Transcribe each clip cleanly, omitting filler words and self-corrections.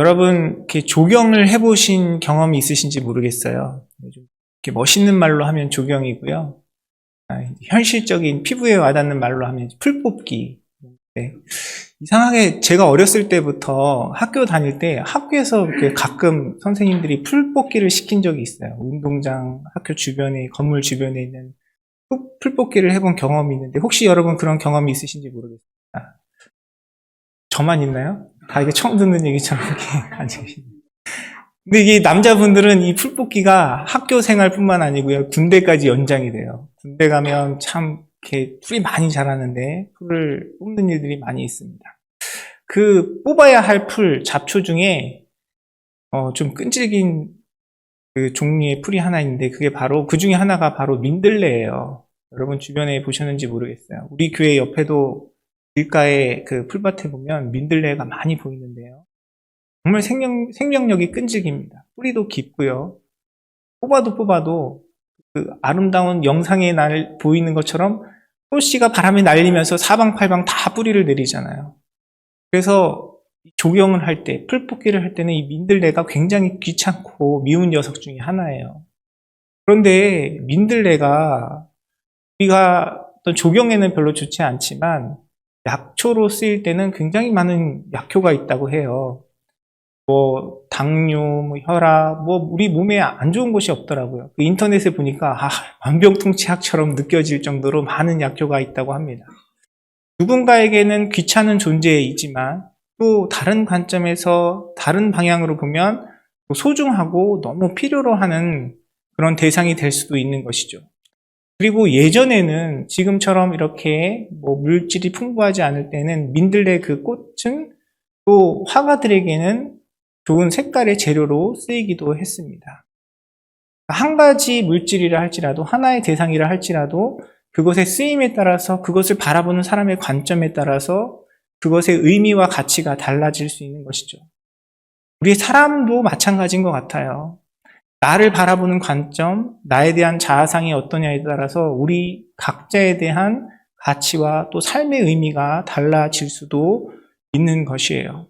여러분 이렇게 조경을 해보신 경험이 있으신지 모르겠어요. 좀 이렇게 멋있는 말로 하면 조경이고요. 현실적인 피부에 와닿는 말로 하면 풀 뽑기. 네. 이상하게 제가 어렸을 때부터 학교 다닐 때 학교에서 이렇게 가끔 선생님들이 풀 뽑기를 시킨 적이 있어요. 운동장, 학교 주변에, 건물 주변에 있는 풀 뽑기를 해본 경험이 있는데 혹시 여러분 그런 경험이 있으신지 모르겠습니다. 저만 있나요? 다 이게 처음 듣는 얘기처럼 이렇게 앉아 계시네요. 근데 이게 남자분들은 이 풀뽑기가 학교 생활뿐만 아니고요, 군대까지 연장이 돼요. 군대 가면 참 이렇게 풀이 많이 자라는데 풀을 뽑는 일들이 많이 있습니다. 그 뽑아야 할 풀 잡초 중에 좀 끈질긴 그 종류의 풀이 하나 있는데 그게 바로 그 중에 하나가 바로 민들레예요. 여러분 주변에 보셨는지 모르겠어요. 우리 교회 옆에도 길가에 그 풀밭에 보면 민들레가 많이 보이는데요. 정말 생명력이 끈질깁니다. 뿌리도 깊고요. 뽑아도 그 아름다운 영상에 보이는 것처럼 꽃씨가 바람에 날리면서 사방팔방 다 뿌리를 내리잖아요. 그래서 조경을 할 때, 풀 뽑기를 할 때는 이 민들레가 굉장히 귀찮고 미운 녀석 중에 하나예요. 그런데 민들레가 우리가 어떤 조경에는 별로 좋지 않지만 약초로 쓰일 때는 굉장히 많은 약효가 있다고 해요. 뭐 당뇨, 혈압, 우리 몸에 안 좋은 것이 없더라고요. 그 인터넷에 보니까 만병통치약처럼 느껴질 정도로 많은 약효가 있다고 합니다. 누군가에게는 귀찮은 존재이지만 또 다른 관점에서 다른 방향으로 보면 소중하고 너무 필요로 하는 그런 대상이 될 수도 있는 것이죠. 그리고 예전에는 지금처럼 이렇게 물질이 풍부하지 않을 때는 민들레 그 꽃은 또 화가들에게는 좋은 색깔의 재료로 쓰이기도 했습니다. 한 가지 물질이라 할지라도 하나의 대상이라 할지라도 그것의 쓰임에 따라서 그것을 바라보는 사람의 관점에 따라서 그것의 의미와 가치가 달라질 수 있는 것이죠. 우리 사람도 마찬가지인 것 같아요. 나를 바라보는 관점, 나에 대한 자아상이 어떠냐에 따라서 우리 각자에 대한 가치와 또 삶의 의미가 달라질 수도 있는 것이에요.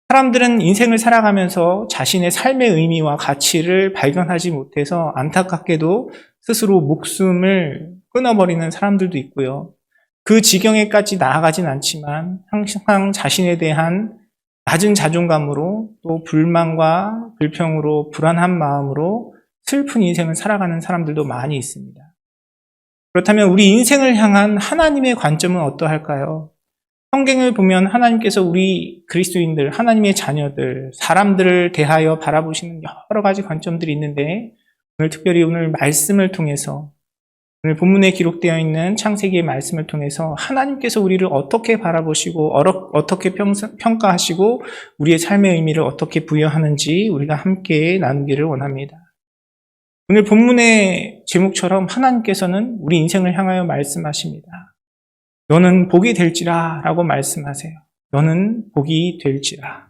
사람들은 인생을 살아가면서 자신의 삶의 의미와 가치를 발견하지 못해서 안타깝게도 스스로 목숨을 끊어버리는 사람들도 있고요. 그 지경에까지 나아가진 않지만 항상 자신에 대한 낮은 자존감으로 또 불만과 불평으로 불안한 마음으로 슬픈 인생을 살아가는 사람들도 많이 있습니다. 그렇다면 우리 인생을 향한 하나님의 관점은 어떠할까요? 성경을 보면 하나님께서 우리 그리스도인들, 하나님의 자녀들, 사람들을 대하여 바라보시는 여러 가지 관점들이 있는데 특별히 오늘 말씀을 통해서 오늘 본문에 기록되어 있는 창세기의 말씀을 통해서 하나님께서 우리를 어떻게 바라보시고 어떻게 평가하시고 우리의 삶의 의미를 어떻게 부여하는지 우리가 함께 나누기를 원합니다. 오늘 본문의 제목처럼 하나님께서는 우리 인생을 향하여 말씀하십니다. 너는 복이 될지라 라고 말씀하세요. 너는 복이 될지라.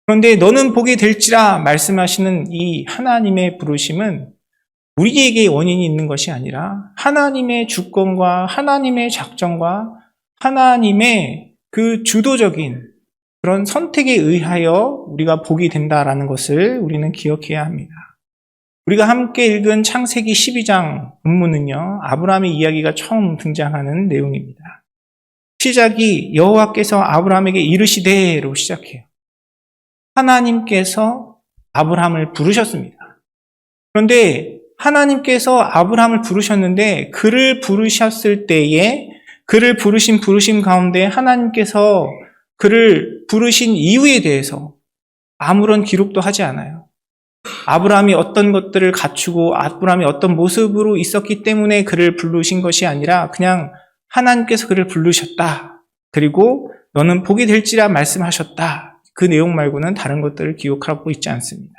그런데 너는 복이 될지라 말씀하시는 이 하나님의 부르심은 우리에게 원인이 있는 것이 아니라 하나님의 주권과 하나님의 작정과 하나님의 그 주도적인 그런 선택에 의하여 우리가 복이 된다라는 것을 우리는 기억해야 합니다. 우리가 함께 읽은 창세기 12장 본문은요, 아브라함의 이야기가 처음 등장하는 내용입니다. 시작이 여호와께서 아브라함에게 이르시되로 시작해요. 하나님께서 아브라함을 부르셨습니다. 그런데 하나님께서 아브라함을 부르셨는데 그를 부르셨을 때에 그를 부르심 가운데 하나님께서 그를 부르신 이유에 대해서 아무런 기록도 하지 않아요. 아브라함이 어떤 것들을 갖추고 아브라함이 어떤 모습으로 있었기 때문에 그를 부르신 것이 아니라 그냥 하나님께서 그를 부르셨다. 그리고 너는 복이 될지라 말씀하셨다. 그 내용 말고는 다른 것들을 기록하고 있지 않습니다.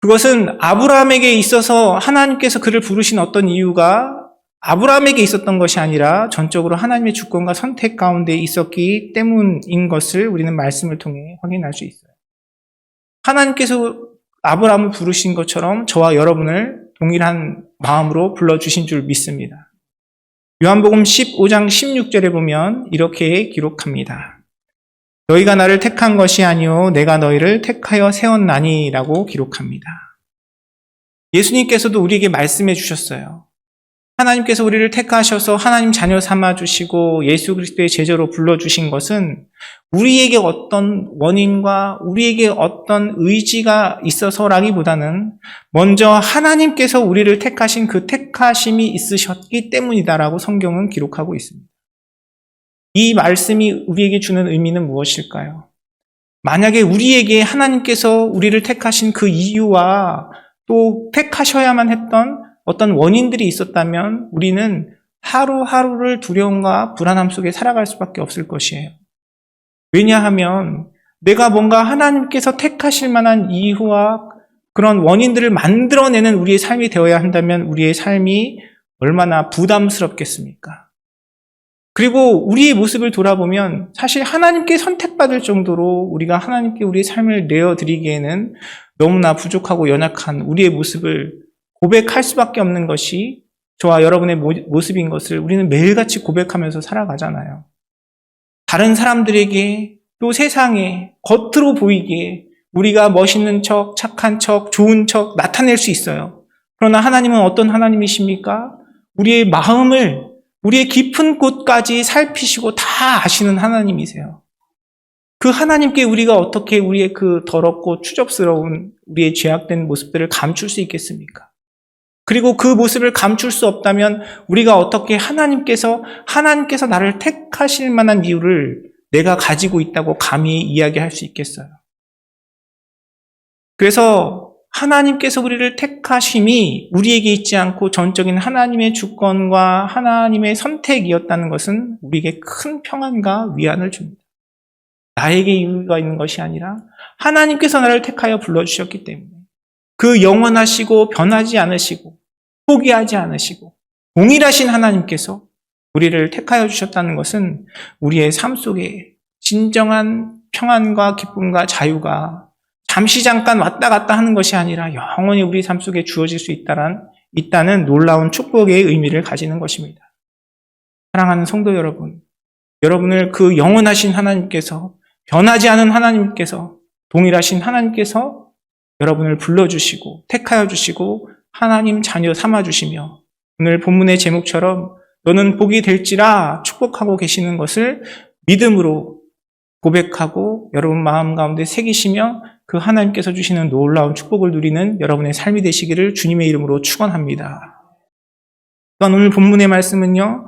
그것은 아브라함에게 있어서 하나님께서 그를 부르신 어떤 이유가 아브라함에게 있었던 것이 아니라 전적으로 하나님의 주권과 선택 가운데 있었기 때문인 것을 우리는 말씀을 통해 확인할 수 있어요. 하나님께서 아브라함을 부르신 것처럼 저와 여러분을 동일한 마음으로 불러주신 줄 믿습니다. 요한복음 15장 16절에 보면 이렇게 기록합니다. 너희가 나를 택한 것이 아니요 내가 너희를 택하여 세웠나니라고 기록합니다. 예수님께서도 우리에게 말씀해 주셨어요. 하나님께서 우리를 택하셔서 하나님 자녀 삼아주시고 예수 그리스도의 제자로 불러주신 것은 우리에게 어떤 원인과 우리에게 어떤 의지가 있어서라기보다는 먼저 하나님께서 우리를 택하신 그 택하심이 있으셨기 때문이다라고 성경은 기록하고 있습니다. 이 말씀이 우리에게 주는 의미는 무엇일까요? 만약에 우리에게 하나님께서 우리를 택하신 그 이유와 또 택하셔야만 했던 어떤 원인들이 있었다면 우리는 하루하루를 두려움과 불안함 속에 살아갈 수밖에 없을 것이에요. 왜냐하면 내가 뭔가 하나님께서 택하실 만한 이유와 그런 원인들을 만들어내는 우리의 삶이 되어야 한다면 우리의 삶이 얼마나 부담스럽겠습니까? 그리고 우리의 모습을 돌아보면 사실 하나님께 선택받을 정도로 우리가 하나님께 우리의 삶을 내어드리기에는 너무나 부족하고 연약한 우리의 모습을 고백할 수밖에 없는 것이 저와 여러분의 모습인 것을 우리는 매일같이 고백하면서 살아가잖아요. 다른 사람들에게 또 세상에 겉으로 보이기에 우리가 멋있는 척, 착한 척, 좋은 척 나타낼 수 있어요. 그러나 하나님은 어떤 하나님이십니까? 우리의 마음을 우리의 깊은 곳까지 살피시고 다 아시는 하나님이세요. 그 하나님께 우리가 어떻게 우리의 그 더럽고 추접스러운 우리의 죄악된 모습들을 감출 수 있겠습니까? 그리고 그 모습을 감출 수 없다면 우리가 어떻게 하나님께서 나를 택하실 만한 이유를 내가 가지고 있다고 감히 이야기할 수 있겠어요? 그래서 하나님께서 우리를 택하심이 우리에게 있지 않고 전적인 하나님의 주권과 하나님의 선택이었다는 것은 우리에게 큰 평안과 위안을 줍니다. 나에게 이유가 있는 것이 아니라 하나님께서 나를 택하여 불러주셨기 때문에 그 영원하시고 변하지 않으시고 포기하지 않으시고 동일하신 하나님께서 우리를 택하여 주셨다는 것은 우리의 삶 속에 진정한 평안과 기쁨과 자유가 잠시 잠깐 왔다 갔다 하는 것이 아니라 영원히 우리 삶 속에 주어질 수 있다는 놀라운 축복의 의미를 가지는 것입니다. 사랑하는 성도 여러분, 여러분을 그 영원하신 하나님께서 변하지 않은 하나님께서 동일하신 하나님께서 여러분을 불러주시고 택하여 주시고 하나님 자녀 삼아주시며 오늘 본문의 제목처럼 너는 복이 될지라 축복하고 계시는 것을 믿음으로 고백하고 여러분 마음 가운데 새기시며 그 하나님께서 주시는 놀라운 축복을 누리는 여러분의 삶이 되시기를 주님의 이름으로 축원합니다. 또한 오늘 본문의 말씀은요,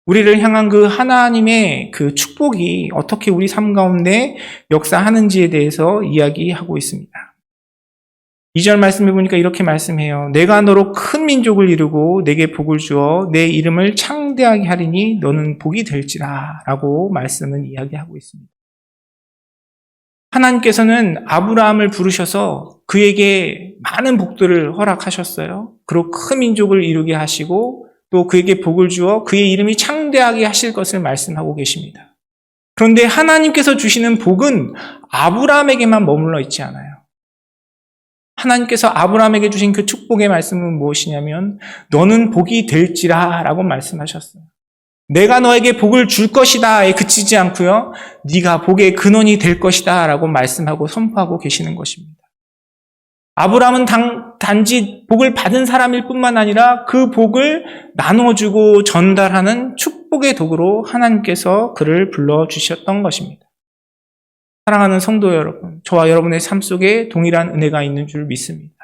우리를 향한 그 하나님의 그 축복이 어떻게 우리 삶 가운데 역사하는지에 대해서 이야기하고 있습니다. 2절 말씀해 보니까 이렇게 말씀해요. 내가 너로 큰 민족을 이루고 내게 복을 주어 내 이름을 창대하게 하리니 너는 복이 될지라 라고 말씀은 이야기하고 있습니다. 하나님께서는 아브라함을 부르셔서 그에게 많은 복들을 허락하셨어요. 그리고 큰 민족을 이루게 하시고 또 그에게 복을 주어 그의 이름이 창대하게 하실 것을 말씀하고 계십니다. 그런데 하나님께서 주시는 복은 아브라함에게만 머물러 있지 않아요. 하나님께서 아브라함에게 주신 그 축복의 말씀은 무엇이냐면 너는 복이 될지라 라고 말씀하셨어요. 내가 너에게 복을 줄 것이다에 그치지 않고요. 네가 복의 근원이 될 것이다 라고 말씀하고 선포하고 계시는 것입니다. 아브라함은 단지 복을 받은 사람일 뿐만 아니라 그 복을 나눠주고 전달하는 축복의 도구로 하나님께서 그를 불러주셨던 것입니다. 사랑하는 성도 여러분, 저와 여러분의 삶 속에 동일한 은혜가 있는 줄 믿습니다.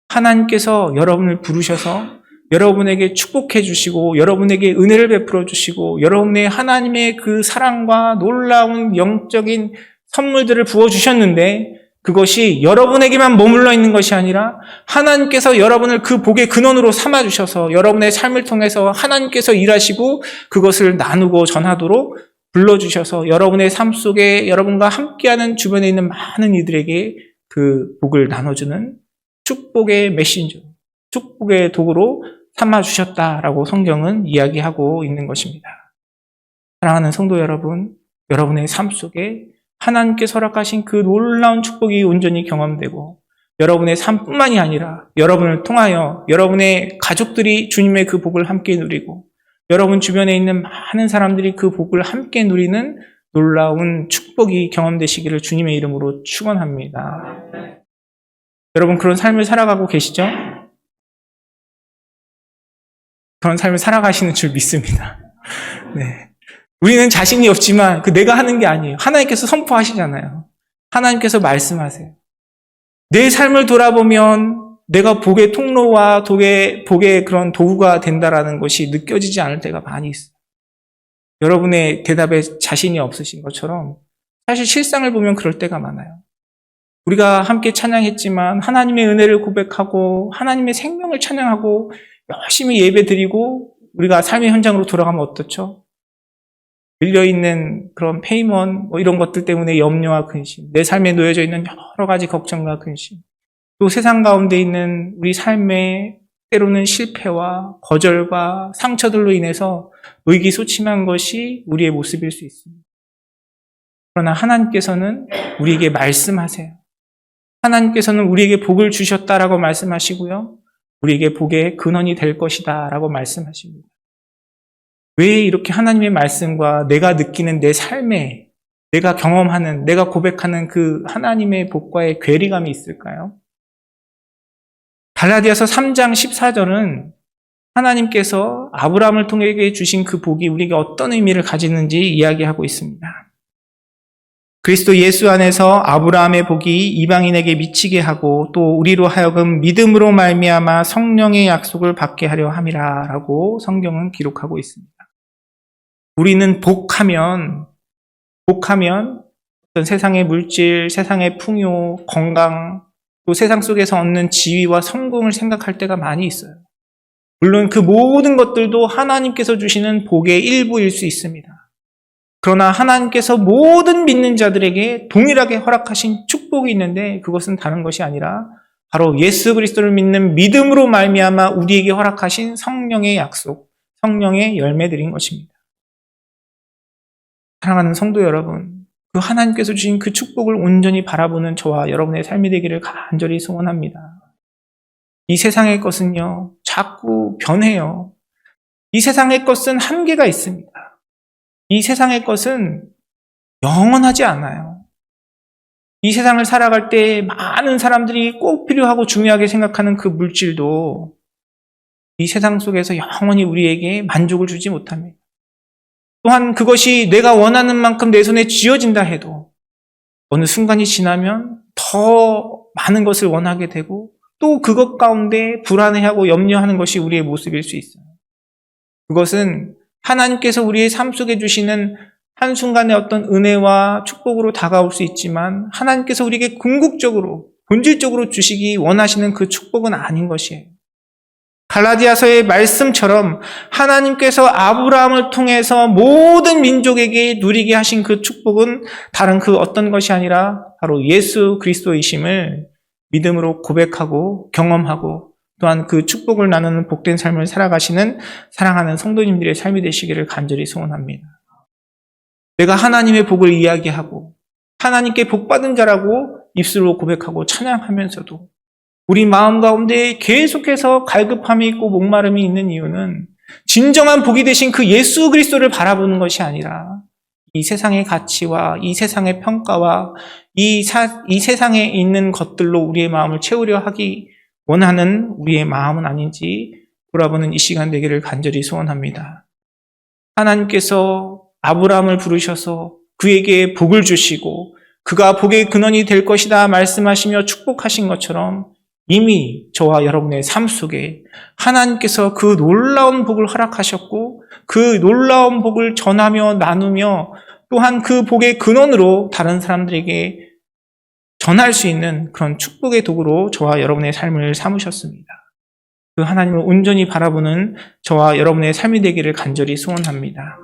하나님께서 여러분을 부르셔서 여러분에게 축복해 주시고 여러분에게 은혜를 베풀어 주시고 여러분의 하나님의 그 사랑과 놀라운 영적인 선물들을 부어 주셨는데 그것이 여러분에게만 머물러 있는 것이 아니라 하나님께서 여러분을 그 복의 근원으로 삼아 주셔서 여러분의 삶을 통해서 하나님께서 일하시고 그것을 나누고 전하도록 불러주셔서 여러분의 삶 속에 여러분과 함께하는 주변에 있는 많은 이들에게 그 복을 나눠주는 축복의 메신저, 축복의 도구로 삼아주셨다라고 성경은 이야기하고 있는 것입니다. 사랑하는 성도 여러분, 여러분의 삶 속에 하나님께서 허락하신 그 놀라운 축복이 온전히 경험되고 여러분의 삶뿐만이 아니라 여러분을 통하여 여러분의 가족들이 주님의 그 복을 함께 누리고 여러분 주변에 있는 많은 사람들이 그 복을 함께 누리는 놀라운 축복이 경험되시기를 주님의 이름으로 축원합니다. 여러분 그런 삶을 살아가고 계시죠? 그런 삶을 살아가시는 줄 믿습니다. 네. 우리는 자신이 없지만 내가 하는 게 아니에요. 하나님께서 선포하시잖아요. 하나님께서 말씀하세요. 내 삶을 돌아보면 내가 복의 통로와 복의 그런 도구가 된다라는 것이 느껴지지 않을 때가 많이 있어요. 여러분의 대답에 자신이 없으신 것처럼 사실 실상을 보면 그럴 때가 많아요. 우리가 함께 찬양했지만 하나님의 은혜를 고백하고 하나님의 생명을 찬양하고 열심히 예배드리고 우리가 삶의 현장으로 돌아가면 어떻죠? 밀려있는 그런 페이먼 이런 것들 때문에 염려와 근심, 내 삶에 놓여져 있는 여러 가지 걱정과 근심, 또 세상 가운데 있는 우리 삶의 때로는 실패와 거절과 상처들로 인해서 의기소침한 것이 우리의 모습일 수 있습니다. 그러나 하나님께서는 우리에게 말씀하세요. 하나님께서는 우리에게 복을 주셨다라고 말씀하시고요. 우리에게 복의 근원이 될 것이다 라고 말씀하십니다. 왜 이렇게 하나님의 말씀과 내가 느끼는 내 삶에 내가 경험하는, 내가 고백하는 그 하나님의 복과의 괴리감이 있을까요? 갈라디아서 3장 14절은 하나님께서 아브라함을 통해 주신 그 복이 우리에게 어떤 의미를 가지는지 이야기하고 있습니다. 그리스도 예수 안에서 아브라함의 복이 이방인에게 미치게 하고 또 우리로 하여금 믿음으로 말미암아 성령의 약속을 받게 하려 함이라라고 성경은 기록하고 있습니다. 우리는 복하면 어떤 세상의 물질, 세상의 풍요, 건강, 또 세상 속에서 얻는 지위와 성공을 생각할 때가 많이 있어요. 물론 그 모든 것들도 하나님께서 주시는 복의 일부일 수 있습니다. 그러나 하나님께서 모든 믿는 자들에게 동일하게 허락하신 축복이 있는데 그것은 다른 것이 아니라 바로 예수 그리스도를 믿는 믿음으로 말미암아 우리에게 허락하신 성령의 약속, 성령의 열매들인 것입니다. 사랑하는 성도 여러분, 그 하나님께서 주신 그 축복을 온전히 바라보는 저와 여러분의 삶이 되기를 간절히 소원합니다. 이 세상의 것은요, 자꾸 변해요. 이 세상의 것은 한계가 있습니다. 이 세상의 것은 영원하지 않아요. 이 세상을 살아갈 때 많은 사람들이 꼭 필요하고 중요하게 생각하는 그 물질도 이 세상 속에서 영원히 우리에게 만족을 주지 못합니다. 또한 그것이 내가 원하는 만큼 내 손에 쥐어진다 해도 어느 순간이 지나면 더 많은 것을 원하게 되고 또 그것 가운데 불안해하고 염려하는 것이 우리의 모습일 수 있어요. 그것은 하나님께서 우리의 삶 속에 주시는 한순간의 어떤 은혜와 축복으로 다가올 수 있지만 하나님께서 우리에게 궁극적으로, 본질적으로 주시기 원하시는 그 축복은 아닌 것이에요. 갈라디아서의 말씀처럼 하나님께서 아브라함을 통해서 모든 민족에게 누리게 하신 그 축복은 다른 그 어떤 것이 아니라 바로 예수 그리스도이심을 믿음으로 고백하고 경험하고 또한 그 축복을 나누는 복된 삶을 살아가시는 사랑하는 성도님들의 삶이 되시기를 간절히 소원합니다. 내가 하나님의 복을 이야기하고 하나님께 복받은 자라고 입술로 고백하고 찬양하면서도 우리 마음 가운데 계속해서 갈급함이 있고 목마름이 있는 이유는 진정한 복이 되신 그 예수 그리스도를 바라보는 것이 아니라 이 세상의 가치와 이 세상의 평가와 이 세상에 있는 것들로 우리의 마음을 채우려 하기 원하는 우리의 마음은 아닌지 돌아보는 이 시간 되기를 간절히 소원합니다. 하나님께서 아브라함을 부르셔서 그에게 복을 주시고 그가 복의 근원이 될 것이다 말씀하시며 축복하신 것처럼 이미 저와 여러분의 삶 속에 하나님께서 그 놀라운 복을 허락하셨고 그 놀라운 복을 전하며 나누며 또한 그 복의 근원으로 다른 사람들에게 전할 수 있는 그런 축복의 도구로 저와 여러분의 삶을 삼으셨습니다. 그 하나님을 온전히 바라보는 저와 여러분의 삶이 되기를 간절히 소원합니다.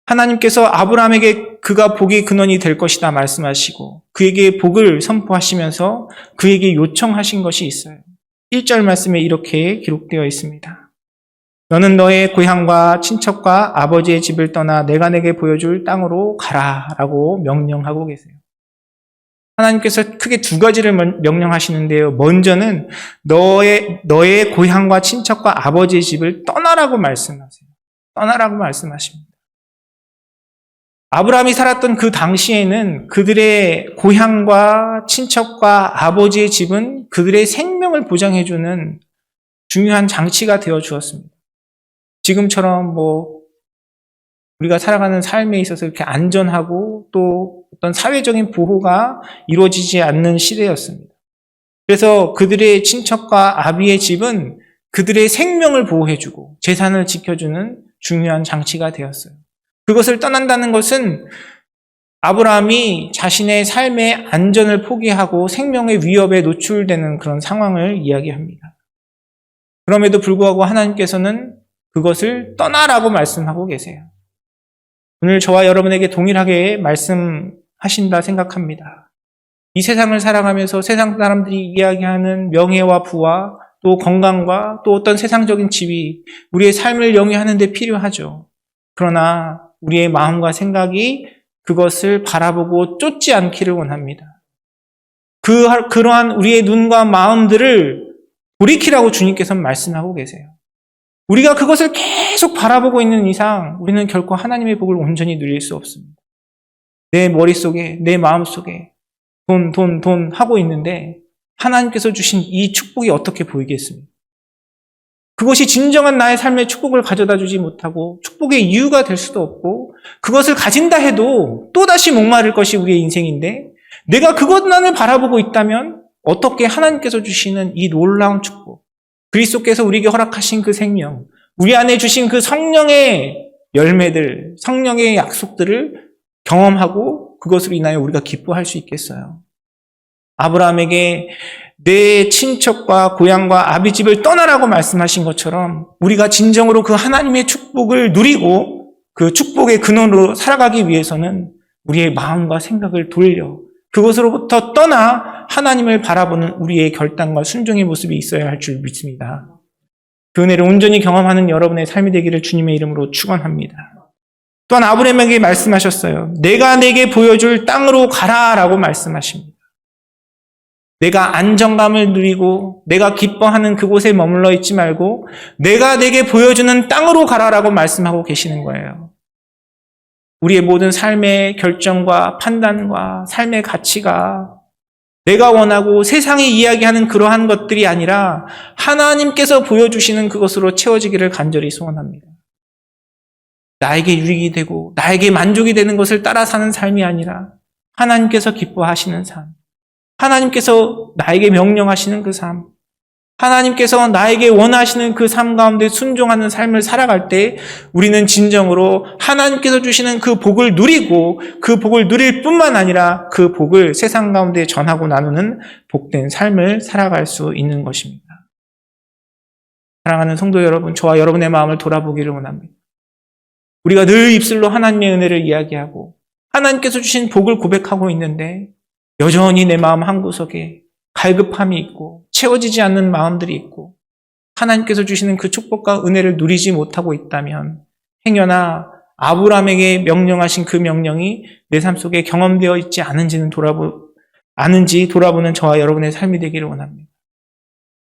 하나님께서 아브라함에게 그가 복의 근원이 될 것이다 말씀하시고 그에게 복을 선포하시면서 그에게 요청하신 것이 있어요. 1절 말씀에 이렇게 기록되어 있습니다. 너는 너의 고향과 친척과 아버지의 집을 떠나 내가 내게 보여줄 땅으로 가라 라고 명령하고 계세요. 하나님께서 크게 두 가지를 명령하시는데요. 먼저는 너의 고향과 친척과 아버지의 집을 떠나라고 말씀하세요. 떠나라고 말씀하십니다. 아브라함이 살았던 그 당시에는 그들의 고향과 친척과 아버지의 집은 그들의 생명을 보장해주는 중요한 장치가 되어 주었습니다. 지금처럼 우리가 살아가는 삶에 있어서 이렇게 안전하고 또 어떤 사회적인 보호가 이루어지지 않는 시대였습니다. 그래서 그들의 친척과 아비의 집은 그들의 생명을 보호해주고 재산을 지켜주는 중요한 장치가 되었어요. 그것을 떠난다는 것은 아브라함이 자신의 삶의 안전을 포기하고 생명의 위협에 노출되는 그런 상황을 이야기합니다. 그럼에도 불구하고 하나님께서는 그것을 떠나라고 말씀하고 계세요. 오늘 저와 여러분에게 동일하게 말씀하신다 생각합니다. 이 세상을 살아가면서 세상 사람들이 이야기하는 명예와 부와 또 건강과 또 어떤 세상적인 지위, 우리의 삶을 영위하는 데 필요하죠. 그러나 우리의 마음과 생각이 그것을 바라보고 쫓지 않기를 원합니다. 그러한 우리의 눈과 마음들을 돌이키라고 주님께서는 말씀하고 계세요. 우리가 그것을 계속 바라보고 있는 이상 우리는 결코 하나님의 복을 온전히 누릴 수 없습니다. 내 머릿속에, 내 마음속에 돈 하고 있는데 하나님께서 주신 이 축복이 어떻게 보이겠습니까? 그것이 진정한 나의 삶의 축복을 가져다 주지 못하고 축복의 이유가 될 수도 없고 그것을 가진다 해도 또다시 목마를 것이 우리의 인생인데 내가 그것만을 바라보고 있다면 어떻게 하나님께서 주시는 이 놀라운 축복, 그리스도께서 우리에게 허락하신 그 생명, 우리 안에 주신 그 성령의 열매들, 성령의 약속들을 경험하고 그것으로 인하여 우리가 기뻐할 수 있겠어요. 아브라함에게 내 친척과 고향과 아비 집을 떠나라고 말씀하신 것처럼 우리가 진정으로 그 하나님의 축복을 누리고 그 축복의 근원으로 살아가기 위해서는 우리의 마음과 생각을 돌려 그것으로부터 떠나 하나님을 바라보는 우리의 결단과 순종의 모습이 있어야 할 줄 믿습니다. 그 은혜를 온전히 경험하는 여러분의 삶이 되기를 주님의 이름으로 축원합니다. 또한 아브라함에게 말씀하셨어요. 내가 내게 보여줄 땅으로 가라라고 말씀하십니다. 내가 안정감을 누리고 내가 기뻐하는 그곳에 머물러 있지 말고 내가 내게 보여주는 땅으로 가라라고 말씀하고 계시는 거예요. 우리의 모든 삶의 결정과 판단과 삶의 가치가 내가 원하고 세상이 이야기하는 그러한 것들이 아니라 하나님께서 보여주시는 그것으로 채워지기를 간절히 소원합니다. 나에게 유익이 되고 나에게 만족이 되는 것을 따라 사는 삶이 아니라 하나님께서 기뻐하시는 삶, 하나님께서 나에게 명령하시는 그 삶, 하나님께서 나에게 원하시는 그 삶 가운데 순종하는 삶을 살아갈 때 우리는 진정으로 하나님께서 주시는 그 복을 누리고 그 복을 누릴 뿐만 아니라 그 복을 세상 가운데 전하고 나누는 복된 삶을 살아갈 수 있는 것입니다. 사랑하는 성도 여러분, 저와 여러분의 마음을 돌아보기를 원합니다. 우리가 늘 입술로 하나님의 은혜를 이야기하고 하나님께서 주신 복을 고백하고 있는데 여전히 내 마음 한구석에 갈급함이 있고 채워지지 않는 마음들이 있고 하나님께서 주시는 그 축복과 은혜를 누리지 못하고 있다면 행여나 아브라함에게 명령하신 그 명령이 내 삶 속에 경험되어 있지 않은지 돌아보는 저와 여러분의 삶이 되기를 원합니다.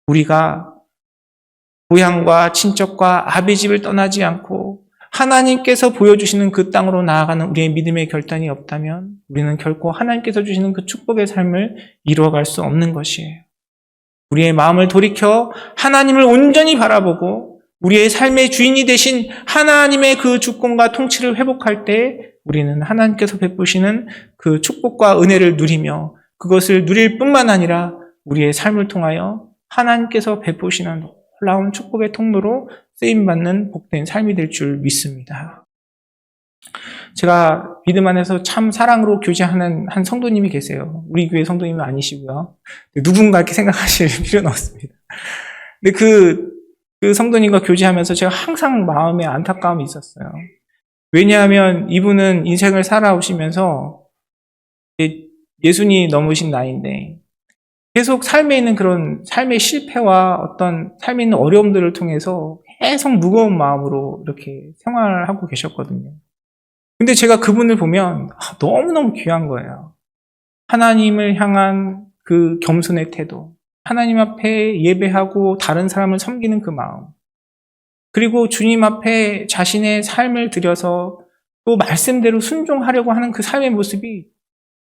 우리가 고향과 친척과 아비 집을 떠나지 않고 하나님께서 보여주시는 그 땅으로 나아가는 우리의 믿음의 결단이 없다면 우리는 결코 하나님께서 주시는 그 축복의 삶을 이루어갈 수 없는 것이에요. 우리의 마음을 돌이켜 하나님을 온전히 바라보고 우리의 삶의 주인이 되신 하나님의 그 주권과 통치를 회복할 때 우리는 하나님께서 베푸시는 그 축복과 은혜를 누리며 그것을 누릴 뿐만 아니라 우리의 삶을 통하여 하나님께서 베푸시는 놀라운 축복의 통로로 쓰임받는 복된 삶이 될 줄 믿습니다. 제가 믿음 안에서 참 사랑으로 교제하는 한 성도님이 계세요. 우리 교회 성도님은 아니시고요. 누군가 이렇게 생각하실 필요는 없습니다. 근데 그 성도님과 교제하면서 제가 항상 마음에 안타까움이 있었어요. 왜냐하면 이분은 인생을 살아오시면서 예순이 넘으신 나이인데 계속 삶에 있는 그런 삶의 실패와 어떤 삶에 있는 어려움들을 통해서 계속 무거운 마음으로 이렇게 생활을 하고 계셨거든요. 근데 제가 그분을 보면 너무너무 귀한 거예요. 하나님을 향한 그 겸손의 태도, 하나님 앞에 예배하고 다른 사람을 섬기는 그 마음, 그리고 주님 앞에 자신의 삶을 들여서 또 말씀대로 순종하려고 하는 그 삶의 모습이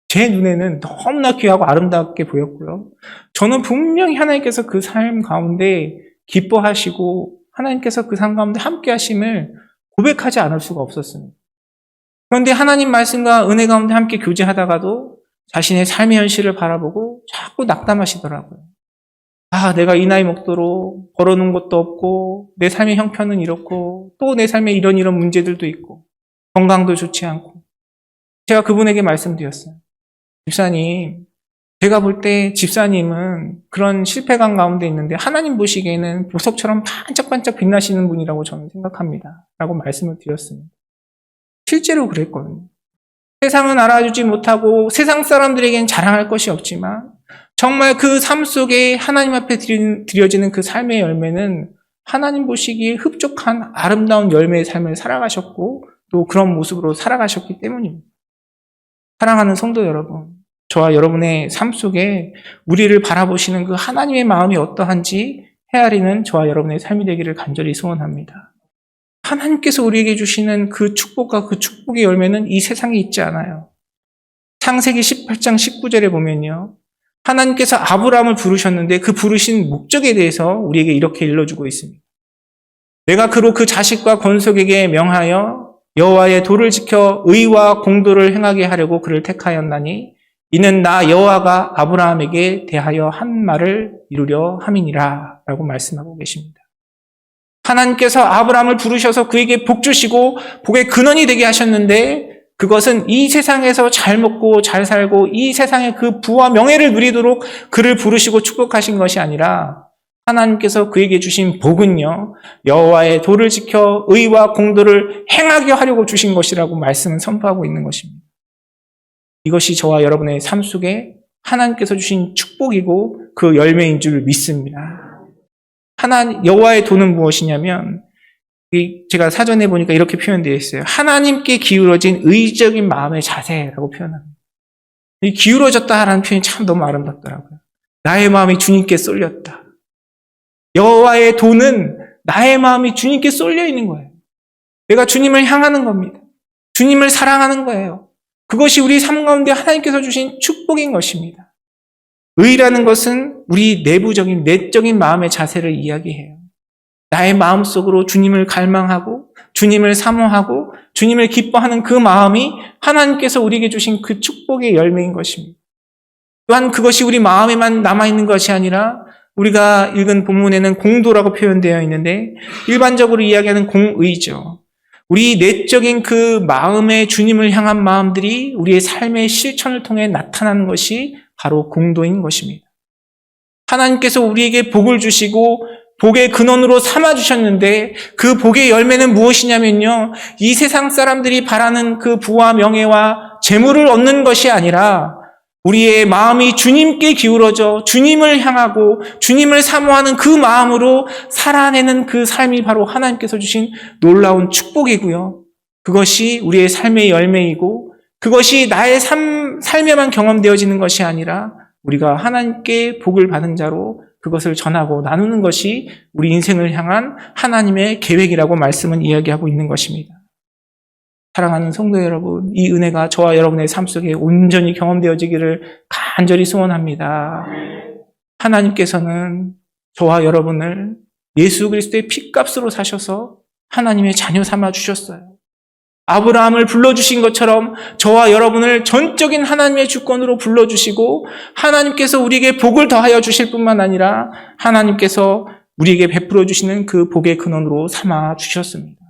제 눈에는 너무나 귀하고 아름답게 보였고요. 저는 분명히 하나님께서 그 삶 가운데 기뻐하시고 하나님께서 그 삶 가운데 함께 하심을 고백하지 않을 수가 없었습니다. 그런데 하나님 말씀과 은혜 가운데 함께 교제하다가도 자신의 삶의 현실을 바라보고 자꾸 낙담하시더라고요. 내가 이 나이 먹도록 벌어놓은 것도 없고 내 삶의 형편은 이렇고 또 내 삶에 이런 문제들도 있고 건강도 좋지 않고. 제가 그분에게 말씀드렸어요. 집사님, 제가 볼 때 집사님은 그런 실패감 가운데 있는데 하나님 보시기에는 보석처럼 반짝반짝 빛나시는 분이라고 저는 생각합니다. 라고 말씀을 드렸습니다. 실제로 그랬거든요. 세상은 알아주지 못하고 세상 사람들에겐 자랑할 것이 없지만 정말 그 삶 속에 하나님 앞에 드려지는 그 삶의 열매는 하나님 보시기에 흡족한 아름다운 열매의 삶을 살아가셨고 또 그런 모습으로 살아가셨기 때문입니다. 사랑하는 성도 여러분, 저와 여러분의 삶 속에 우리를 바라보시는 그 하나님의 마음이 어떠한지 헤아리는 저와 여러분의 삶이 되기를 간절히 소원합니다. 하나님께서 우리에게 주시는 그 축복과 그 축복의 열매는 이 세상에 있지 않아요. 창세기 18장 19절에 보면요. 하나님께서 아브라함을 부르셨는데 그 부르신 목적에 대해서 우리에게 이렇게 일러주고 있습니다. 내가 그로 그 자식과 건속에게 명하여 여호와의 도를 지켜 의와 공도를 행하게 하려고 그를 택하였나니 이는 나 여호와가 아브라함에게 대하여 한 말을 이루려 함이니라 라고 말씀하고 계십니다. 하나님께서 아브라함을 부르셔서 그에게 복 주시고 복의 근원이 되게 하셨는데 그것은 이 세상에서 잘 먹고 잘 살고 이 세상의 그 부와 명예를 누리도록 그를 부르시고 축복하신 것이 아니라 하나님께서 그에게 주신 복은요, 여호와의 도를 지켜 의와 공도를 행하게 하려고 주신 것이라고 말씀은 선포하고 있는 것입니다. 이것이 저와 여러분의 삶 속에 하나님께서 주신 축복이고 그 열매인 줄 믿습니다. 여호와의 도는 무엇이냐면 제가 사전에 보니까 이렇게 표현되어 있어요. 하나님께 기울어진 의적인 마음의 자세라고 표현합니다. 이 기울어졌다라는 표현이 참 너무 아름답더라고요. 나의 마음이 주님께 쏠렸다. 여호와의 도는 나의 마음이 주님께 쏠려 있는 거예요. 내가 주님을 향하는 겁니다. 주님을 사랑하는 거예요. 그것이 우리 삶 가운데 하나님께서 주신 축복인 것입니다. 의라는 것은 우리 내부적인 내적인 마음의 자세를 이야기해요. 나의 마음속으로 주님을 갈망하고 주님을 사모하고 주님을 기뻐하는 그 마음이 하나님께서 우리에게 주신 그 축복의 열매인 것입니다. 또한 그것이 우리 마음에만 남아있는 것이 아니라 우리가 읽은 본문에는 공도라고 표현되어 있는데 일반적으로 이야기하는 공의죠. 우리 내적인 그 마음의 주님을 향한 마음들이 우리의 삶의 실천을 통해 나타나는 것이 바로 공도인 것입니다. 하나님께서 우리에게 복을 주시고 복의 근원으로 삼아주셨는데 그 복의 열매는 무엇이냐면요. 이 세상 사람들이 바라는 그 부와 명예와 재물을 얻는 것이 아니라 우리의 마음이 주님께 기울어져 주님을 향하고 주님을 사모하는 그 마음으로 살아내는 그 삶이 바로 하나님께서 주신 놀라운 축복이고요. 그것이 우리의 삶의 열매이고 그것이 나의 삶에만 경험되어지는 것이 아니라 우리가 하나님께 복을 받은 자로 그것을 전하고 나누는 것이 우리 인생을 향한 하나님의 계획이라고 말씀은 이야기하고 있는 것입니다. 사랑하는 성도 여러분, 이 은혜가 저와 여러분의 삶 속에 온전히 경험되어지기를 간절히 소원합니다. 하나님께서는 저와 여러분을 예수 그리스도의 피값으로 사셔서 하나님의 자녀 삼아 주셨어요. 아브라함을 불러주신 것처럼 저와 여러분을 전적인 하나님의 주권으로 불러주시고 하나님께서 우리에게 복을 더하여 주실 뿐만 아니라 하나님께서 우리에게 베풀어 주시는 그 복의 근원으로 삼아 주셨습니다.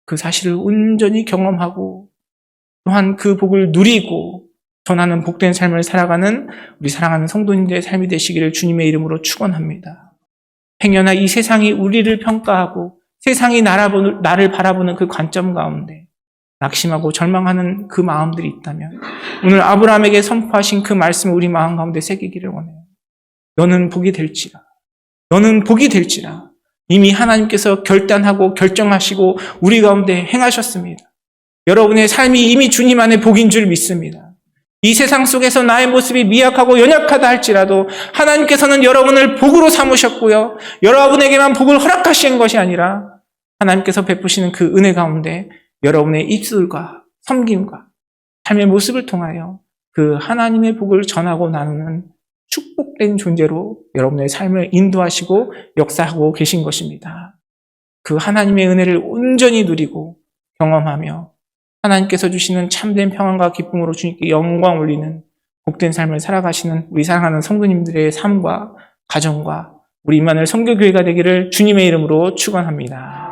그 사실을 온전히 경험하고 또한 그 복을 누리고 전하는 복된 삶을 살아가는 우리 사랑하는 성도님들의 삶이 되시기를 주님의 이름으로 축원합니다. 행여나 이 세상이 우리를 평가하고 세상이 나를 바라보는 그 관점 가운데 낙심하고 절망하는 그 마음들이 있다면 오늘 아브라함에게 선포하신 그 말씀을 우리 마음 가운데 새기기를 원해요. 너는 복이 될지라. 너는 복이 될지라. 이미 하나님께서 결단하고 결정하시고 우리 가운데 행하셨습니다. 여러분의 삶이 이미 주님 안에 복인 줄 믿습니다. 이 세상 속에서 나의 모습이 미약하고 연약하다 할지라도 하나님께서는 여러분을 복으로 삼으셨고요. 여러분에게만 복을 허락하신 것이 아니라 하나님께서 베푸시는 그 은혜 가운데 여러분의 입술과 섬김과 삶의 모습을 통하여 그 하나님의 복을 전하고 나누는 축복된 존재로 여러분의 삶을 인도하시고 역사하고 계신 것입니다. 그 하나님의 은혜를 온전히 누리고 경험하며 하나님께서 주시는 참된 평안과 기쁨으로 주님께 영광 올리는 복된 삶을 살아가시는 우리 사랑하는 성도님들의 삶과 가정과 우리 임마누엘 선교교회가 되기를 주님의 이름으로 축원합니다.